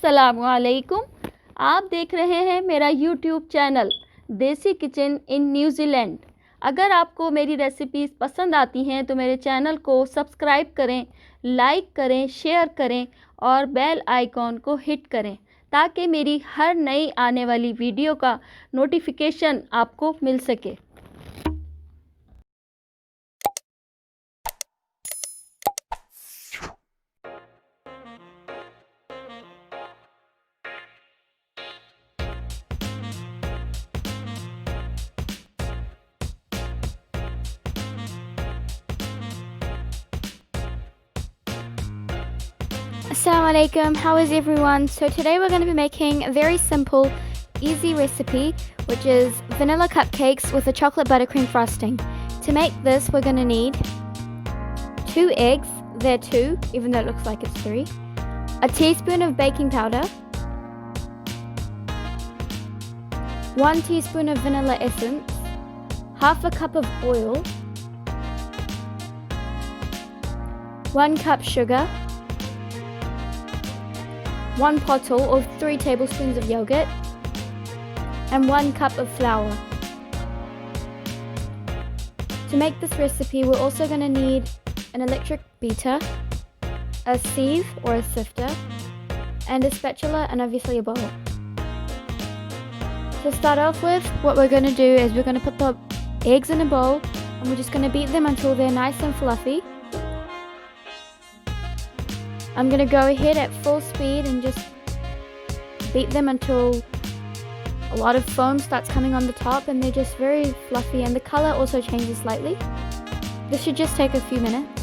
अस्सलामुअलैकुम। आप देख रहे हैं मेरा यूट्यूब चैनल देसी किचन इन न्यूजीलैंड। अगर आपको मेरी रेसिपीज़ पसंद आती हैं तो मेरे चैनल को सब्सक्राइब करें, लाइक करें, शेयर करें और बेल आइकॉन को हिट करें ताकि मेरी हर नई आने वाली वीडियो का नोटिफिकेशन आपको मिल सके। Assalamu alaikum, how is everyone? So today we're going to be making a very simple, easy recipe, which is vanilla cupcakes with a chocolate buttercream frosting. To make this, we're going to need 2 eggs, they're 2, even though it looks like it's 3, a teaspoon of baking powder, 1 teaspoon of vanilla essence, half a cup of oil, 1 cup sugar, 1 pottle or 3 tablespoons of yogurt, and 1 cup of flour. To make this recipe, we're also going to need an electric beater, a sieve or a sifter, and a spatula, and obviously a bowl. To start off with, what we're going to do is we're going to put the eggs in a bowl and we're just going to beat them until they're nice and fluffy. I'm going to go ahead at full speed and just beat them until a lot of foam starts coming on the top and they're just very fluffy, and the color also changes slightly. This should just take a few minutes.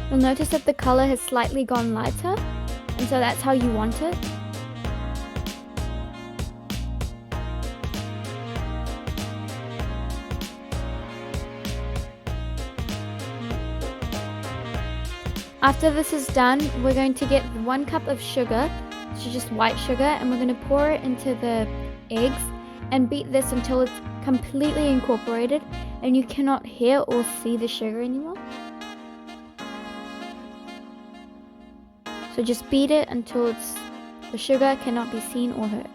You'll notice that the color has slightly gone lighter, and so that's how you want it. After this is done, we're going to get 1 cup of sugar, which is just white sugar, and we're going to pour it into the eggs and beat this until it's completely incorporated and you cannot hear or see the sugar anymore. So just beat it until the sugar cannot be seen or heard.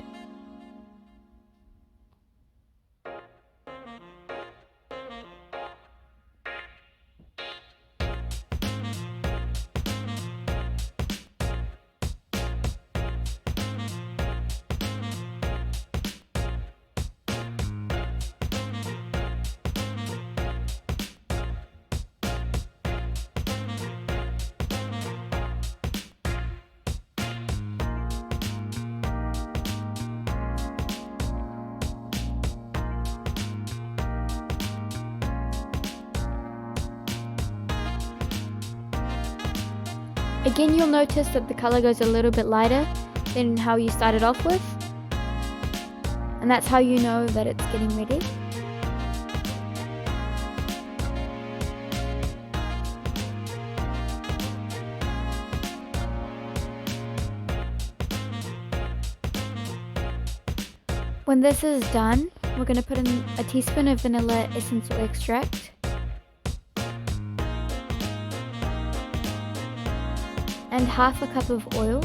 Again, you'll notice that the color goes a little bit lighter than how you started off with, and that's how you know that it's getting ready. When this is done, we're going to put in a teaspoon of vanilla essence or extract, and half a cup of oil,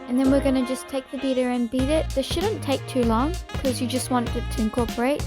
and then we're going to just take the beater and beat it. This shouldn't take too long because you just want it to incorporate.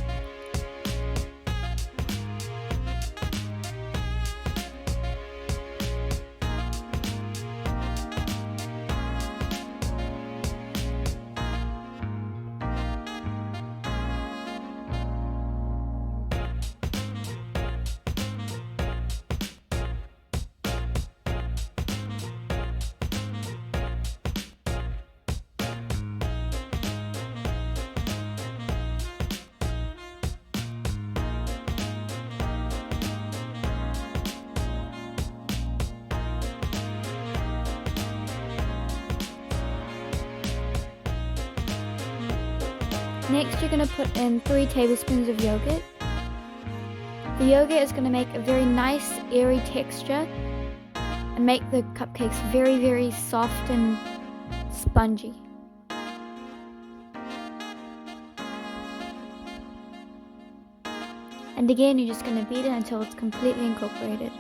Next, you're going to put in 3 tablespoons of yogurt, The yogurt is going to make a very nice airy texture and make the cupcakes very, very soft and spongy. And again, you're just going to beat it until it's completely incorporated.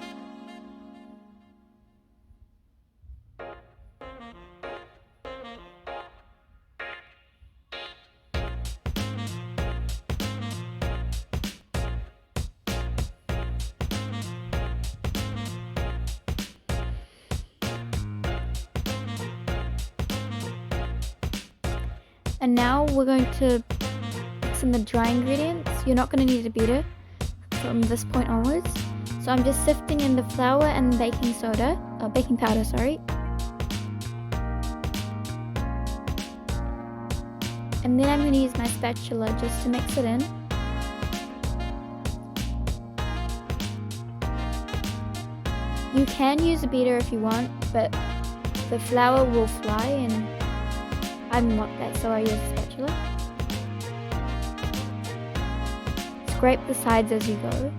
And now we're going to mix in the dry ingredients. You're not going to need a beater from this point onwards. So I'm just sifting in the flour and baking powder, sorry. And then I'm going to use my spatula just to mix it in. You can use a beater if you want, but the flour will fly and I didn't want that, so I used a spatula. Scrape the sides as you go.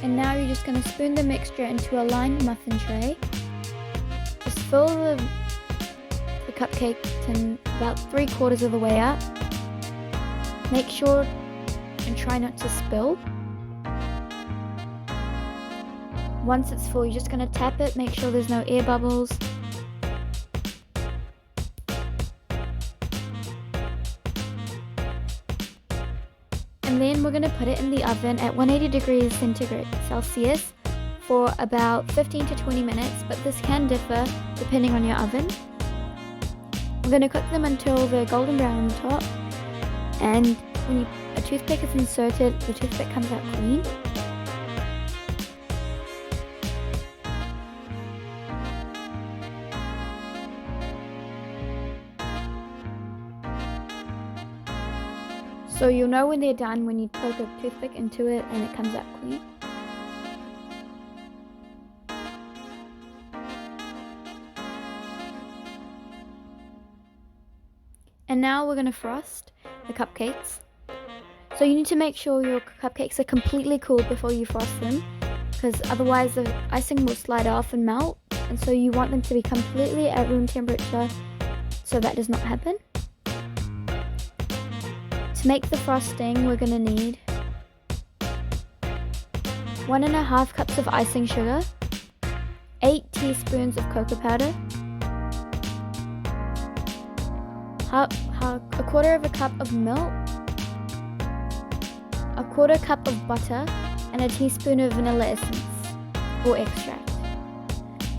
And now you're just going to spoon the mixture into a lined muffin tray. Just fill the cupcake tin about 3/4 of the way up. Make sure and try not to spill. Once it's full, you're just going to tap it, make sure there's no air bubbles. And then we're going to put it in the oven at 180 degrees centigrade Celsius for about 15 to 20 minutes, but this can differ depending on your oven. We're going to cook them until they're golden brown on the top, and when a toothpick is inserted, the toothpick comes out clean. So you'll know when they're done when you poke a toothpick into it and it comes out clean. And now we're going to frost the cupcakes. So you need to make sure your cupcakes are completely cool before you frost them, because otherwise the icing will slide off and melt, and so you want them to be completely at room temperature so that does not happen. To make the frosting, we're going to need 1.5 cups of icing sugar, 8 teaspoons of cocoa powder, a 1/4 cup of milk, a 1/4 cup of butter, and a teaspoon of vanilla essence or extract.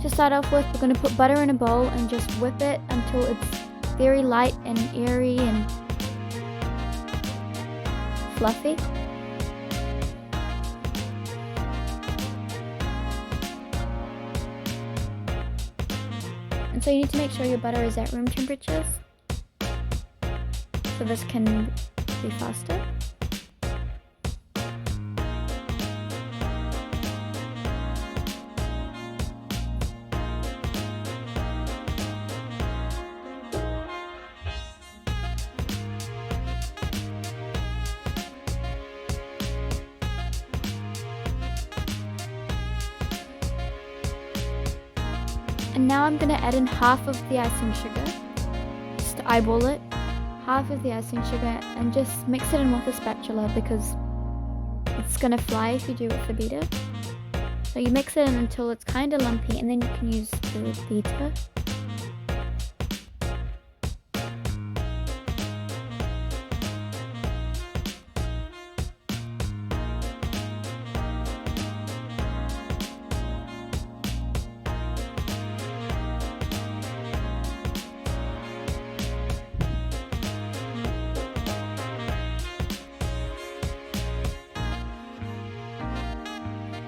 To start off with, we're going to put butter in a bowl and just whip it until it's very light and airy and fluffy. And so you need to make sure your butter is at room temperature so this can be faster. And now I'm going to add in half of the icing sugar, just to eyeball it, half of the icing sugar, and just mix it in with a spatula because it's going to fly if you do it with a beater. So you mix it in until it's kind of lumpy, and then you can use the beater.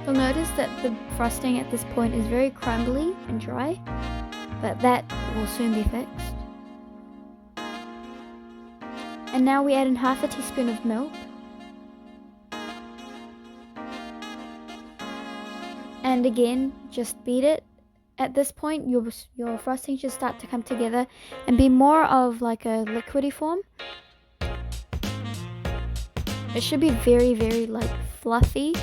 You'll notice that the frosting at this point is very crumbly and dry, but that will soon be fixed. And now we add in half a teaspoon of milk. And again, just beat it. At this point, your frosting should start to come together and be more of like a liquidy form. It should be very, very like fluffy.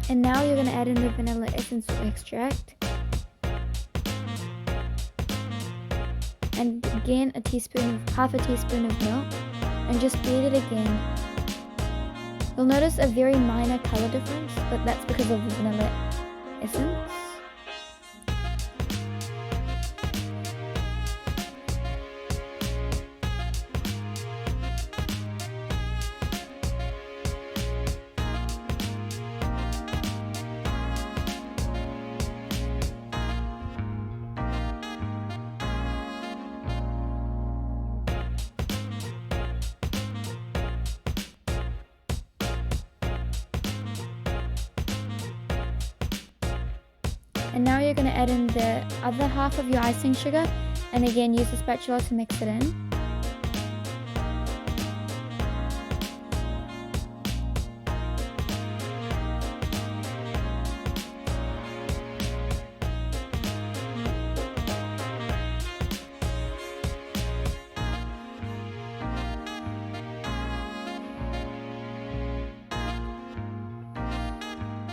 And now you're going to add in the vanilla essence or extract. And again, half a teaspoon of milk. And just beat it again. You'll notice a very minor color difference, but that's because of the vanilla essence. And now you're going to add in the other half of your icing sugar, and again use the spatula to mix it in.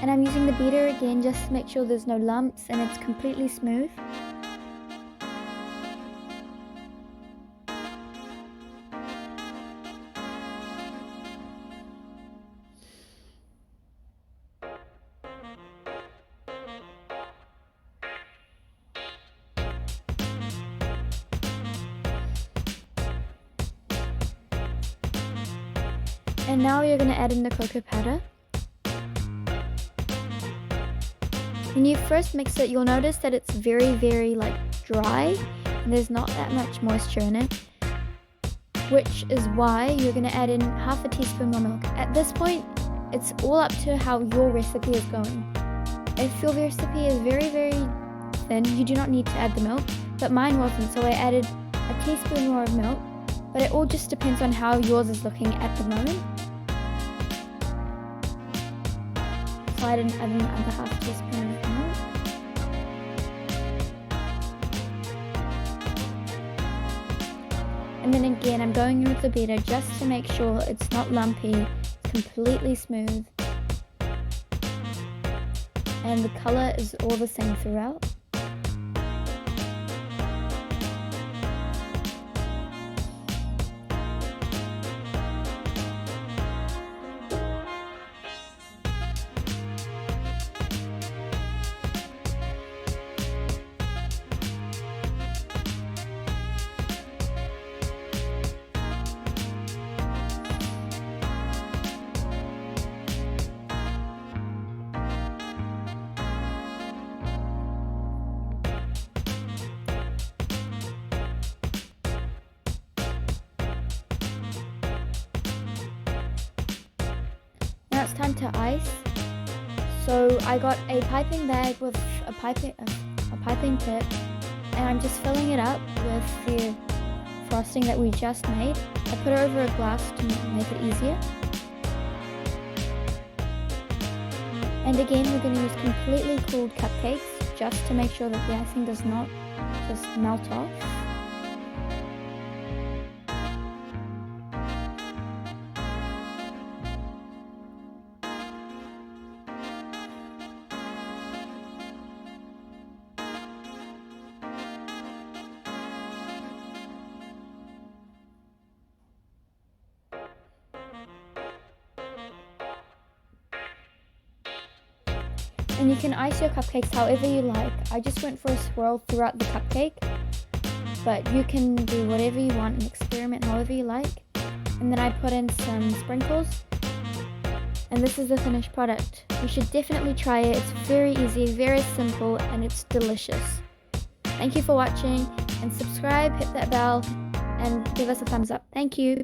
And I'm using the beater again just to make sure there's no lumps and it's completely smooth. And now you're going to add in the cocoa powder. When you first mix it, you'll notice that it's very, very like dry and there's not that much moisture in it, which is why you're going to add in half a teaspoon more milk. At this point, it's all up to how your recipe is going. If your recipe is very, very thin, you do not need to add the milk, but mine wasn't, so I added a teaspoon more of milk, but it all just depends on how yours is looking at the moment. So I didn't add another half teaspoon of milk. And then again, I'm going in with the beater just to make sure it's not lumpy, it's completely smooth. And the color is all the same throughout. Now it's time to ice. So I got a piping bag with a piping tip, and I'm just filling it up with the frosting that we just made. I put it over a glass to make it easier. And again, we're going to use completely cooled cupcakes just to make sure that the icing does not just melt off. And you can ice your cupcakes however you like. I just went for a swirl throughout the cupcake, but you can do whatever you want and experiment however you like. And then I put in some sprinkles, and this is the finished product. You should definitely try it. It's very easy, very simple, and it's delicious. Thank you for watching, and subscribe, hit that bell, and give us a thumbs up. Thank you.